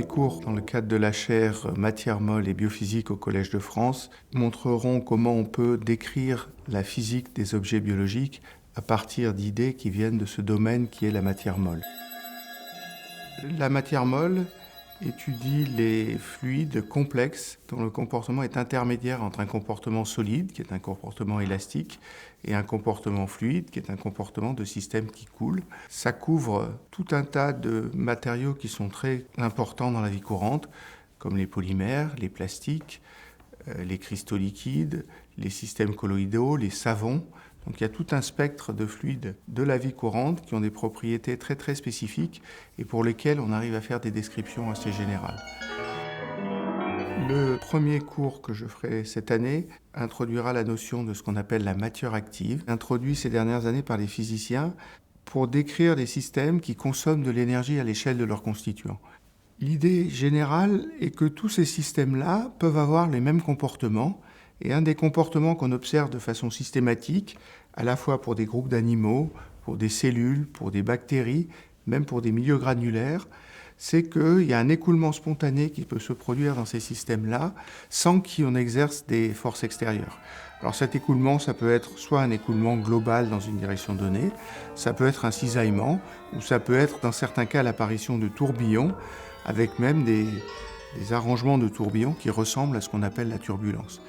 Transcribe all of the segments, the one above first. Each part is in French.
Mes cours dans le cadre de la chaire Matière molle et biophysique au Collège de France montreront comment on peut décrire la physique des objets biologiques à partir d'idées qui viennent de ce domaine qui est la matière molle. La matière molle étudie les fluides complexes dont le comportement est intermédiaire entre un comportement solide, qui est un comportement élastique, et un comportement fluide, qui est un comportement de système qui coule. Ça couvre tout un tas de matériaux qui sont très importants dans la vie courante, comme les polymères, les plastiques, les cristaux liquides, les systèmes colloïdaux, les savons. Donc il y a tout un spectre de fluides de la vie courante qui ont des propriétés très très spécifiques et pour lesquelles on arrive à faire des descriptions assez générales. Le premier cours que je ferai cette année introduira la notion de ce qu'on appelle la matière active, introduit ces dernières années par les physiciens pour décrire des systèmes qui consomment de l'énergie à l'échelle de leurs constituants. L'idée générale est que tous ces systèmes-là peuvent avoir les mêmes comportements. Et un des comportements qu'on observe de façon systématique, à la fois pour des groupes d'animaux, pour des cellules, pour des bactéries, même pour des milieux granulaires, c'est qu'il y a un écoulement spontané qui peut se produire dans ces systèmes-là sans qu'on exerce des forces extérieures. Alors cet écoulement, ça peut être soit un écoulement global dans une direction donnée, ça peut être un cisaillement, ou ça peut être dans certains cas l'apparition de tourbillons, avec même des arrangements de tourbillons qui ressemblent à ce qu'on appelle la turbulence.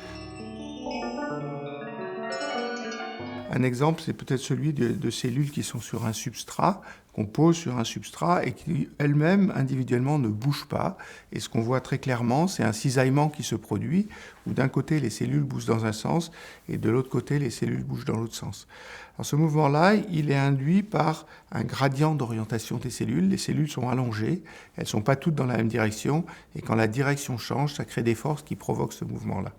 Un exemple, c'est peut-être celui de cellules qui sont sur un substrat, qu'on pose sur un substrat et qui elles-mêmes, individuellement, ne bougent pas. Et ce qu'on voit très clairement, c'est un cisaillement qui se produit, où d'un côté, les cellules bougent dans un sens, et de l'autre côté, les cellules bougent dans l'autre sens. Alors ce mouvement-là, il est induit par un gradient d'orientation des cellules. Les cellules sont allongées, elles ne sont pas toutes dans la même direction, et quand la direction change, ça crée des forces qui provoquent ce mouvement-là.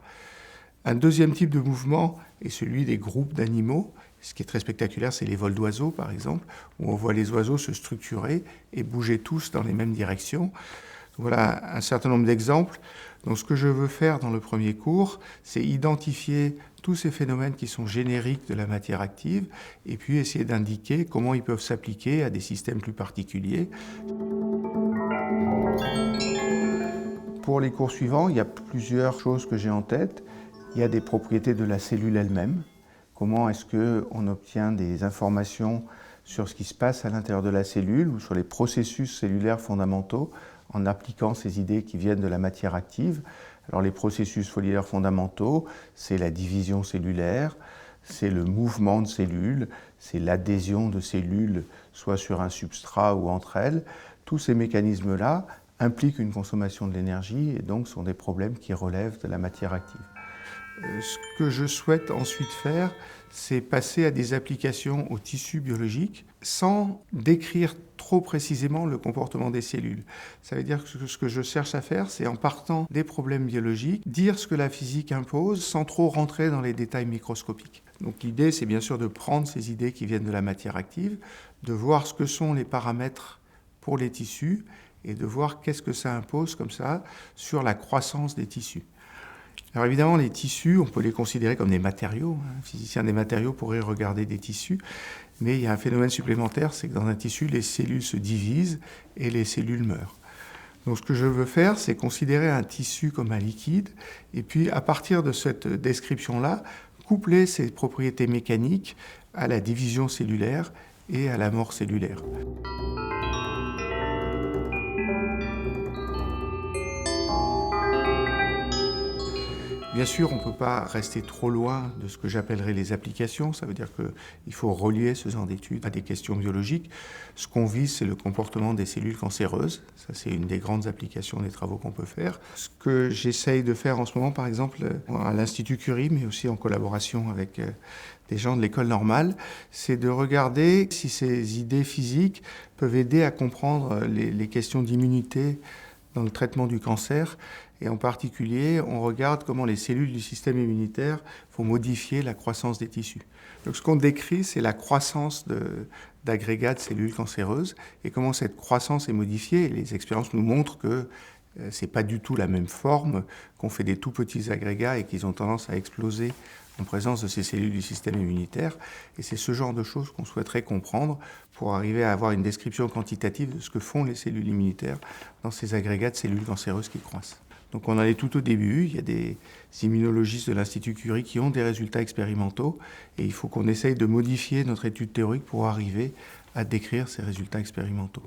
Un deuxième type de mouvement est celui des groupes d'animaux. Ce qui est très spectaculaire, c'est les vols d'oiseaux, par exemple, où on voit les oiseaux se structurer et bouger tous dans les mêmes directions. Donc voilà un certain nombre d'exemples. Donc ce que je veux faire dans le premier cours, c'est identifier tous ces phénomènes qui sont génériques de la matière active et puis essayer d'indiquer comment ils peuvent s'appliquer à des systèmes plus particuliers. Pour les cours suivants, il y a plusieurs choses que j'ai en tête. Il y a des propriétés de la cellule elle-même. Comment est-ce qu'on obtient des informations sur ce qui se passe à l'intérieur de la cellule ou sur les processus cellulaires fondamentaux en appliquant ces idées qui viennent de la matière active. Alors les processus cellulaires fondamentaux, c'est la division cellulaire, c'est le mouvement de cellules, c'est l'adhésion de cellules soit sur un substrat ou entre elles. Tous ces mécanismes-là impliquent une consommation de l'énergie et donc sont des problèmes qui relèvent de la matière active. Ce que je souhaite ensuite faire, c'est passer à des applications au tissu biologique sans décrire trop précisément le comportement des cellules. Ça veut dire que ce que je cherche à faire, c'est en partant des problèmes biologiques, dire ce que la physique impose sans trop rentrer dans les détails microscopiques. Donc l'idée, c'est bien sûr de prendre ces idées qui viennent de la matière active, de voir ce que sont les paramètres pour les tissus et de voir qu'est-ce que ça impose comme ça sur la croissance des tissus. Alors évidemment, les tissus, on peut les considérer comme des matériaux. Un physicien des matériaux pourrait regarder des tissus, mais il y a un phénomène supplémentaire, c'est que dans un tissu, les cellules se divisent et les cellules meurent. Donc ce que je veux faire, c'est considérer un tissu comme un liquide, et puis à partir de cette description-là, coupler ses propriétés mécaniques à la division cellulaire et à la mort cellulaire. Bien sûr, on ne peut pas rester trop loin de ce que j'appellerais les applications. Ça veut dire qu'il faut relier ce genre d'études à des questions biologiques. Ce qu'on vise, c'est le comportement des cellules cancéreuses. Ça, c'est une des grandes applications des travaux qu'on peut faire. Ce que j'essaye de faire en ce moment, par exemple, à l'Institut Curie, mais aussi en collaboration avec des gens de l'école normale, c'est de regarder si ces idées physiques peuvent aider à comprendre les questions d'immunité dans le traitement du cancer. Et en particulier, on regarde comment les cellules du système immunitaire vont modifier la croissance des tissus. Donc ce qu'on décrit, c'est la croissance d'agrégats de cellules cancéreuses et comment cette croissance est modifiée. Et les expériences nous montrent que C'est pas du tout la même forme, qu'on fait des tout petits agrégats et qu'ils ont tendance à exploser en présence de ces cellules du système immunitaire. Et c'est ce genre de choses qu'on souhaiterait comprendre pour arriver à avoir une description quantitative de ce que font les cellules immunitaires dans ces agrégats de cellules cancéreuses qui croissent. Donc on en est tout au début, il y a des immunologistes de l'Institut Curie qui ont des résultats expérimentaux et il faut qu'on essaye de modifier notre étude théorique pour arriver à décrire ces résultats expérimentaux.